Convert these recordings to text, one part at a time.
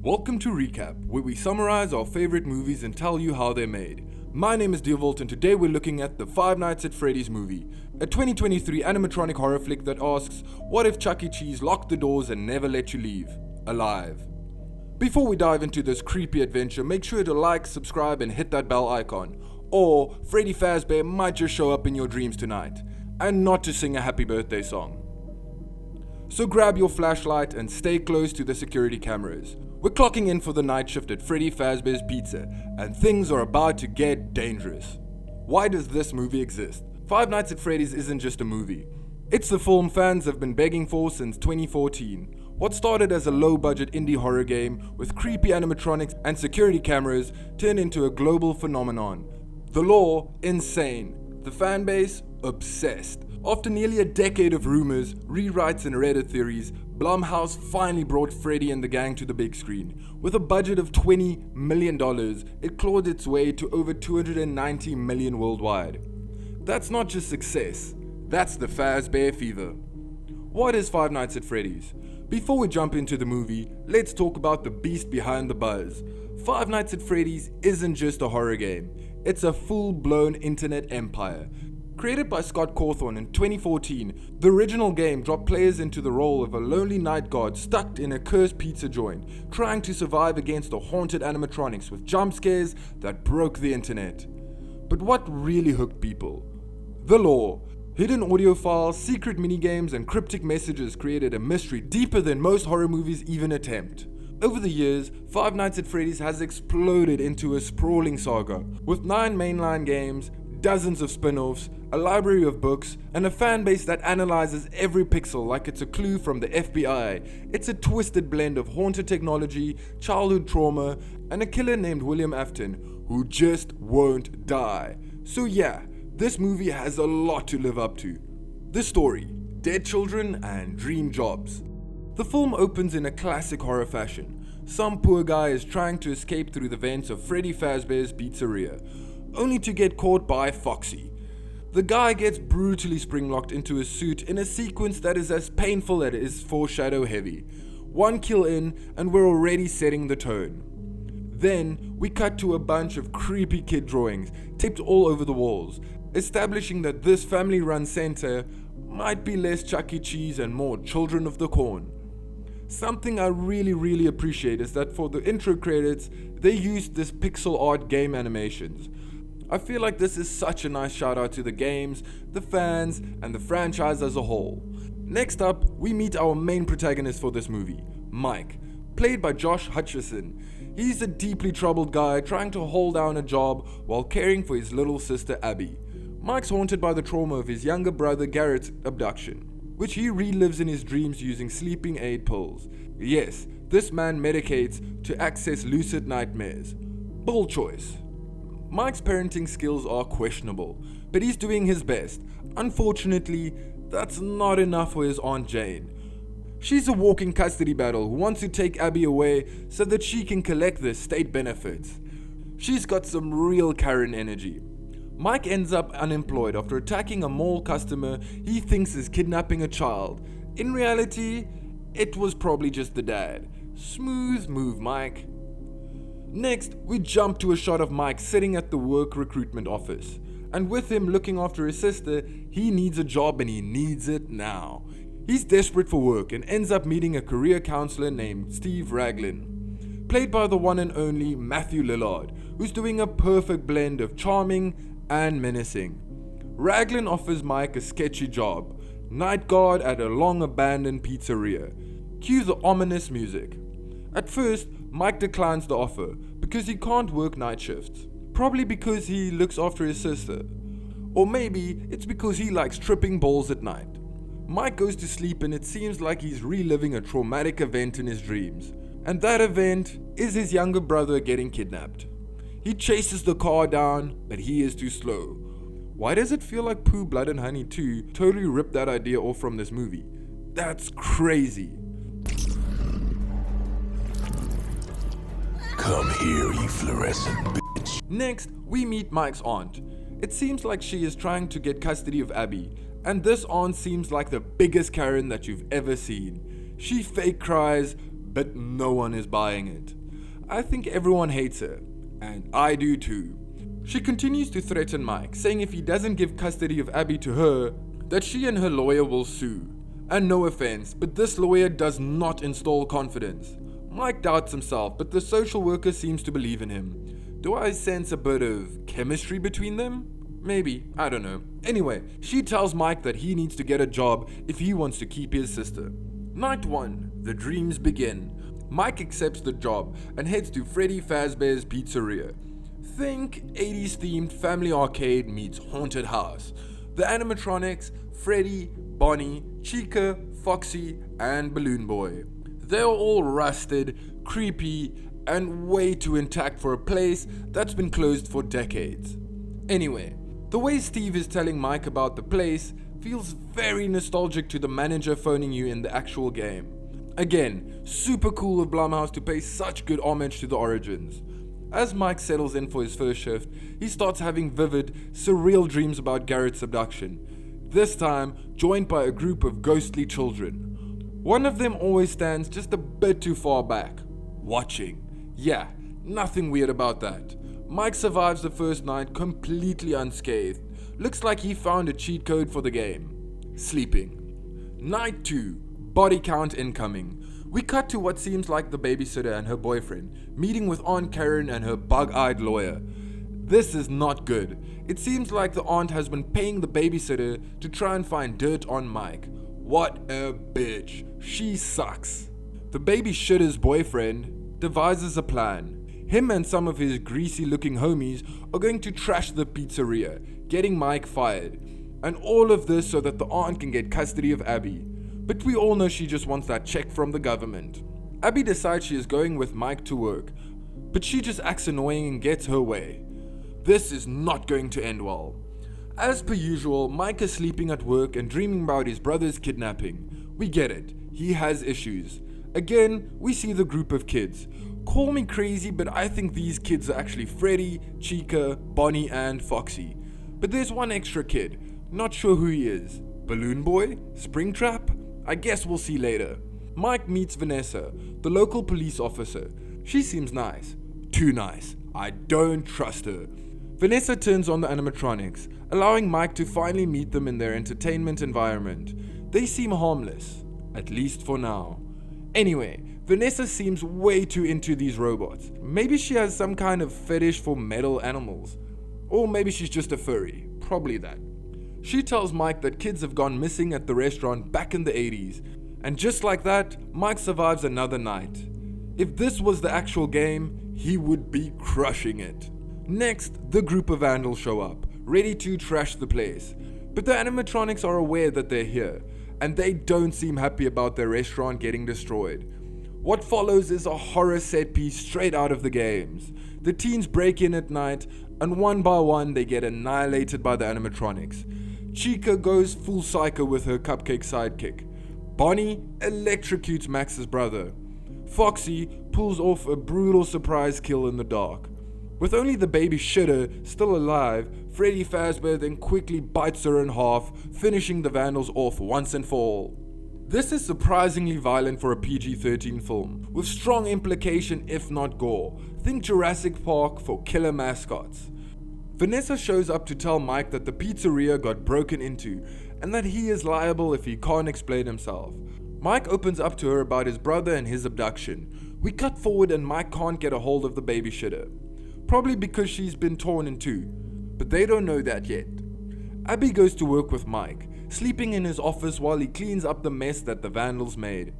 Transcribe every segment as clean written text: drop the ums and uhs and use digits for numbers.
Welcome to Recap, where we summarize our favorite movies and tell you how they're made. My name is Deovolt and today we're looking at the Five Nights at Freddy's movie, a 2023 animatronic horror flick that asks, what if Chuck E. Cheese locked the doors and never let you leave, alive? Before we dive into this creepy adventure, make sure to like, subscribe and hit that bell icon, or Freddy Fazbear might just show up in your dreams tonight, and not to sing a happy birthday song. So grab your flashlight and stay close to the security cameras. We're clocking in for the night shift at Freddy Fazbear's Pizza, and things are about to get dangerous. Why does this movie exist? Five Nights at Freddy's isn't just a movie. It's the film fans have been begging for since 2014. What started as a low-budget indie horror game with creepy animatronics and security cameras turned into a global phenomenon. The lore, insane. The fanbase, obsessed. After nearly a decade of rumors, rewrites and Reddit theories, Blumhouse finally brought Freddy and the gang to the big screen. With a budget of $20 million, it clawed its way to over $290 million worldwide. That's not just success, that's the Fazbear fever. What is Five Nights at Freddy's? Before we jump into the movie, let's talk about the beast behind the buzz. Five Nights at Freddy's isn't just a horror game, it's a full-blown internet empire. Created by Scott Cawthon in 2014, the original game dropped players into the role of a lonely night guard stuck in a cursed pizza joint, trying to survive against the haunted animatronics with jump scares that broke the internet. But what really hooked people? The lore. Hidden audio files, secret minigames, and cryptic messages created a mystery deeper than most horror movies even attempt. Over the years, Five Nights at Freddy's has exploded into a sprawling saga, with 9 mainline games, dozens of spin-offs, a library of books, and a fan base that analyzes every pixel like it's a clue from the FBI. It's a twisted blend of haunted technology, childhood trauma, and a killer named William Afton, who just won't die. So yeah, this movie has a lot to live up to. The story, dead children and dream jobs. The film opens in a classic horror fashion. Some poor guy is trying to escape through the vents of Freddy Fazbear's Pizzeria, only to get caught by Foxy. The guy gets brutally spring-locked into a suit in a sequence that is as painful as it is foreshadow heavy. One kill in and we're already setting the tone. Then we cut to a bunch of creepy kid drawings taped all over the walls, establishing that this family-run center might be less Chuck E. Cheese and more Children of the Corn. Something I really appreciate is that for the intro credits, they used this pixel art game animations. I feel like this is such a nice shout out to the games, the fans, and the franchise as a whole. Next up, we meet our main protagonist for this movie, Mike, played by Josh Hutcherson. He's a deeply troubled guy trying to hold down a job while caring for his little sister Abby. Mike's haunted by the trauma of his younger brother Garrett's abduction, which he relives in his dreams using sleeping aid pills. Yes, this man medicates to access lucid nightmares. Bold choice. Mike's parenting skills are questionable, but he's doing his best. Unfortunately, that's not enough for his Aunt Jane. She's a walking custody battle who wants to take Abby away so that she can collect the state benefits. She's got some real Karen energy. Mike ends up unemployed after attacking a mall customer he thinks is kidnapping a child. In reality, it was probably just the dad. Smooth move, Mike. Next, we jump to a shot of Mike sitting at the work recruitment office. And with him looking after his sister, he needs a job and he needs it now. He's desperate for work and ends up meeting a career counselor named Steve Raglan, played by the one and only Matthew Lillard, who's doing a perfect blend of charming and menacing. Raglan offers Mike a sketchy job, night guard at a long-abandoned pizzeria. Cue the ominous music. At first, Mike declines the offer because he can't work night shifts. Probably because he looks after his sister. Or maybe it's because he likes tripping balls at night. Mike goes to sleep and it seems like he's reliving a traumatic event in his dreams. And that event is his younger brother getting kidnapped. He chases the car down, but he is too slow. Why does it feel like Pooh, Blood and Honey 2 totally ripped that idea off from this movie? That's crazy. Come here, you fluorescent bitch. Next, we meet Mike's aunt. It seems like she is trying to get custody of Abby, and this aunt seems like the biggest Karen that you've ever seen. She fake cries, but no one is buying it. I think everyone hates her, and I do too. She continues to threaten Mike, saying if he doesn't give custody of Abby to her, that she and her lawyer will sue. And no offense, but this lawyer does not instill confidence. Mike doubts himself, but the social worker seems to believe in him. Do I sense a bit of chemistry between them? Maybe, I don't know. Anyway, she tells Mike that he needs to get a job if he wants to keep his sister. Night 1, the dreams begin. Mike accepts the job and heads to Freddy Fazbear's Pizzeria. Think 80s themed family arcade meets haunted house. The animatronics, Freddy, Bonnie, Chica, Foxy, and Balloon Boy. They're all rusted, creepy, and way too intact for a place that's been closed for decades. Anyway, the way Steve is telling Mike about the place feels very nostalgic to the manager phoning you in the actual game. Again, super cool of Blumhouse to pay such good homage to the origins. As Mike settles in for his first shift, he starts having vivid, surreal dreams about Garrett's abduction, this time joined by a group of ghostly children. One of them always stands just a bit too far back, watching. Yeah, nothing weird about that. Mike survives the first night completely unscathed. Looks like he found a cheat code for the game. Sleeping. Night 2, body count incoming. We cut to what seems like the babysitter and her boyfriend, meeting with Aunt Karen and her bug-eyed lawyer. This is not good. It seems like the aunt has been paying the babysitter to try and find dirt on Mike. What a bitch. She sucks. The babysitter's boyfriend devises a plan. Him and some of his greasy-looking homies are going to trash the pizzeria, getting Mike fired. And all of this so that the aunt can get custody of Abby. But we all know she just wants that check from the government. Abby decides she is going with Mike to work, but she just acts annoying and gets her way. This is not going to end well. As per usual, Mike is sleeping at work and dreaming about his brother's kidnapping. We get it, he has issues. Again, we see the group of kids. Call me crazy, but I think these kids are actually Freddy, Chica, Bonnie, and Foxy. But there's one extra kid, not sure who he is. Balloon Boy? Springtrap? I guess we'll see later. Mike meets Vanessa, the local police officer. She seems nice. Too nice. I don't trust her. Vanessa turns on the animatronics, allowing Mike to finally meet them in their entertainment environment. They seem harmless, at least for now. Anyway, Vanessa seems way too into these robots. Maybe she has some kind of fetish for metal animals. Or maybe she's just a furry. Probably that. She tells Mike that kids have gone missing at the restaurant back in the 80s. And just like that, Mike survives another night. If this was the actual game, he would be crushing it. Next, the group of vandals show up, ready to trash the place. But the animatronics are aware that they're here, and they don't seem happy about their restaurant getting destroyed. What follows is a horror set piece straight out of the games. The teens break in at night, and one by one they get annihilated by the animatronics. Chica goes full psycho with her cupcake sidekick. Bonnie electrocutes Max's brother. Foxy pulls off a brutal surprise kill in the dark. With only the baby shitter still alive, Freddy Fazbear then quickly bites her in half, finishing the vandals off once and for all. This is surprisingly violent for a PG-13 film, with strong implication if not gore. Think Jurassic Park for killer mascots. Vanessa shows up to tell Mike that the pizzeria got broken into, and that he is liable if he can't explain himself. Mike opens up to her about his brother and his abduction. We cut forward and Mike can't get a hold of the babysitter. Probably because she's been torn in two, but they don't know that yet. Abby goes to work with Mike, sleeping in his office while he cleans up the mess that the vandals made.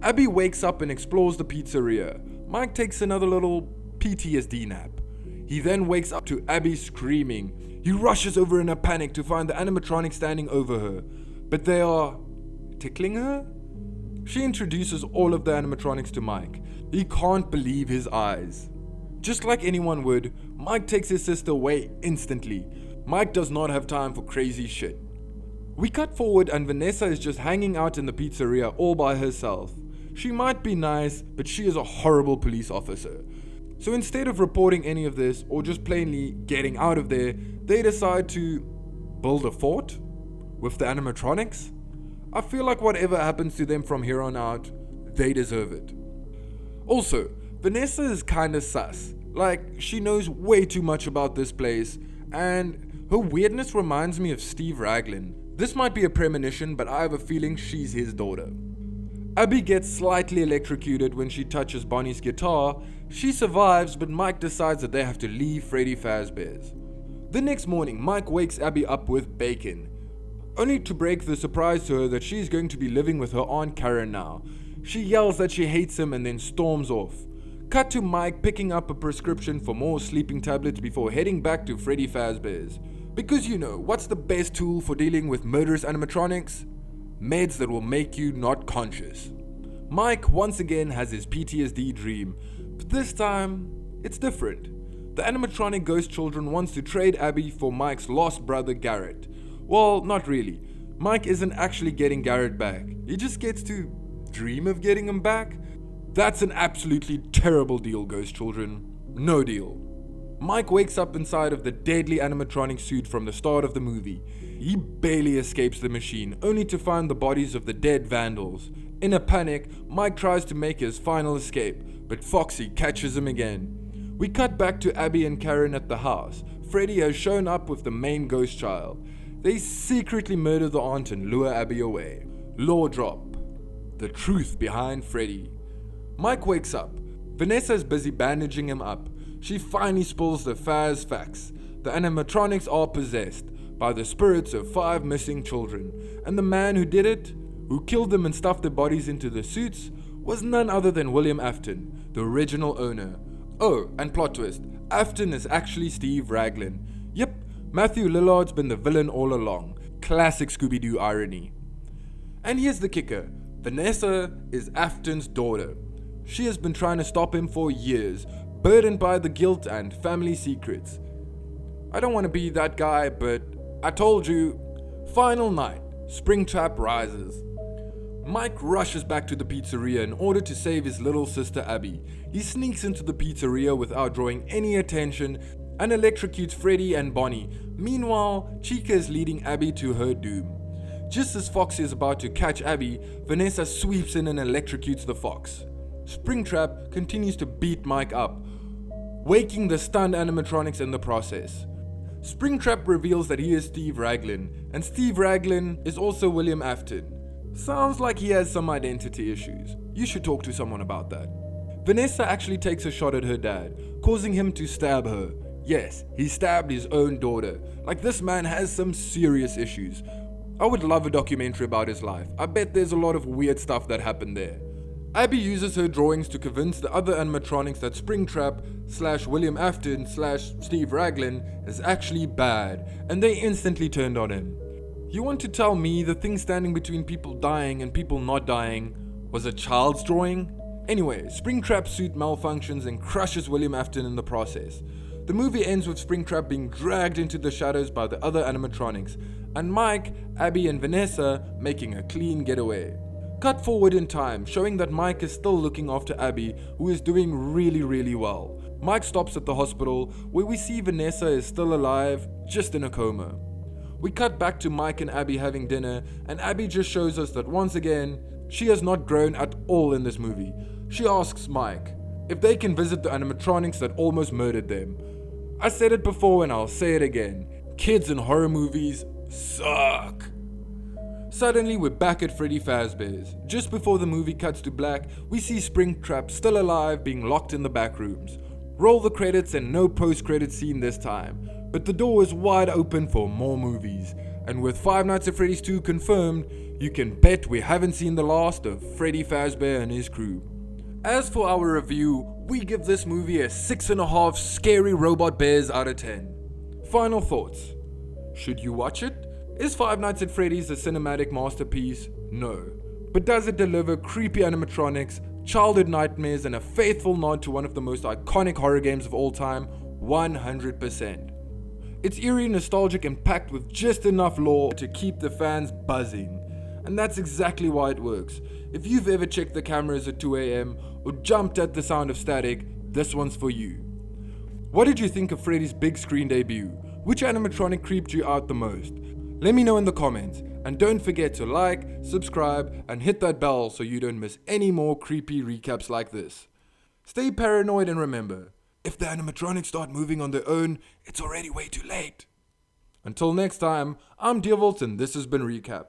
Abby wakes up and explores the pizzeria. Mike takes another little PTSD nap. He then wakes up to Abby screaming. He rushes over in a panic to find the animatronic standing over her, but they are tickling her? She introduces all of the animatronics to Mike. He can't believe his eyes. Just like anyone would, Mike takes his sister away instantly. Mike does not have time for crazy shit. We cut forward and Vanessa is just hanging out in the pizzeria all by herself. She might be nice, but she is a horrible police officer. So instead of reporting any of this or just plainly getting out of there, they decide to build a fort with the animatronics. I feel like whatever happens to them from here on out, they deserve it. Also, Vanessa is kinda sus. Like, she knows way too much about this place, and her weirdness reminds me of Steve Raglan. This might be a premonition, but I have a feeling she's his daughter. Abby gets slightly electrocuted when she touches Bonnie's guitar. She survives, but Mike decides that they have to leave Freddy Fazbear's. The next morning, Mike wakes Abby up with bacon, only to break the surprise to her that she's going to be living with her Aunt Karen now. She yells that she hates him and then storms off. Cut to Mike picking up a prescription for more sleeping tablets before heading back to Freddy Fazbear's. Because you know, what's the best tool for dealing with murderous animatronics? Meds that will make you not conscious. Mike once again has his PTSD dream, but this time, it's different. The animatronic ghost children wants to trade Abby for Mike's lost brother Garrett. Well, not really. Mike isn't actually getting Garrett back. He just gets to dream of getting him back. That's an absolutely terrible deal, ghost children. No deal. Mike wakes up inside of the deadly animatronic suit from the start of the movie. He barely escapes the machine, only to find the bodies of the dead vandals. In a panic, Mike tries to make his final escape, but Foxy catches him again. We cut back to Abby and Karen at the house. Freddy has shown up with the main ghost child. They secretly murder the aunt and lure Abby away. Law drop. The truth behind Freddy. Mike wakes up. Vanessa is busy bandaging him up. She finally spills the Faz facts. The animatronics are possessed by the spirits of 5 missing children, and the man who did it, who killed them and stuffed their bodies into the suits, was none other than William Afton, the original owner. Oh, and plot twist, Afton is actually Steve Raglan. Yep, Matthew Lillard's been the villain all along. Classic Scooby-Doo irony. And here's the kicker. Vanessa is Afton's daughter. She has been trying to stop him for years, burdened by the guilt and family secrets. I don't want to be that guy, but I told you. Final night, Springtrap rises. Mike rushes back to the pizzeria in order to save his little sister Abby. He sneaks into the pizzeria without drawing any attention and electrocutes Freddy and Bonnie. Meanwhile, Chica is leading Abby to her doom. Just as Foxy is about to catch Abby, Vanessa sweeps in and electrocutes the fox. Springtrap continues to beat Mike up, waking the stunned animatronics in the process. Springtrap reveals that he is Steve Raglan, and Steve Raglan is also William Afton. Sounds like he has some identity issues. You should talk to someone about that. Vanessa actually takes a shot at her dad, causing him to stab her. Yes, he stabbed his own daughter. Like, this man has some serious issues. I would love a documentary about his life. I bet there's a lot of weird stuff that happened there. Abby uses her drawings to convince the other animatronics that Springtrap / William Afton / Steve Raglan is actually bad, and they instantly turned on him. You want to tell me the thing standing between people dying and people not dying was a child's drawing? Anyway, Springtrap's suit malfunctions and crushes William Afton in the process. The movie ends with Springtrap being dragged into the shadows by the other animatronics, and Mike, Abby and Vanessa making a clean getaway. Cut forward in time, showing that Mike is still looking after Abby, who is doing really well. Mike stops at the hospital, where we see Vanessa is still alive, just in a coma. We cut back to Mike and Abby having dinner, and Abby just shows us that once again, she has not grown at all in this movie. She asks Mike if they can visit the animatronics that almost murdered them. I said it before and I'll say it again. Kids in horror movies suck. Suddenly, we're back at Freddy Fazbear's. Just before the movie cuts to black, we see Springtrap still alive being locked in the back rooms. Roll the credits and no post-credit scene this time. But the door is wide open for more movies. And with Five Nights at Freddy's 2 confirmed, you can bet we haven't seen the last of Freddy Fazbear and his crew. As for our review, we give this movie a 6.5 scary robot bears out of 10. Final thoughts. Should you watch it? Is Five Nights at Freddy's a cinematic masterpiece? No. But does it deliver creepy animatronics, childhood nightmares, and a faithful nod to one of the most iconic horror games of all time? 100%. It's eerie, nostalgic, and packed with just enough lore to keep the fans buzzing. And that's exactly why it works. If you've ever checked the cameras at 2 a.m. or jumped at the sound of static, this one's for you. What did you think of Freddy's big screen debut? Which animatronic creeped you out the most? Let me know in the comments, and don't forget to like, subscribe, and hit that bell so you don't miss any more creepy recaps like this. Stay paranoid and remember, if the animatronics start moving on their own, it's already way too late. Until next time, I'm Deervolt and this has been Recap.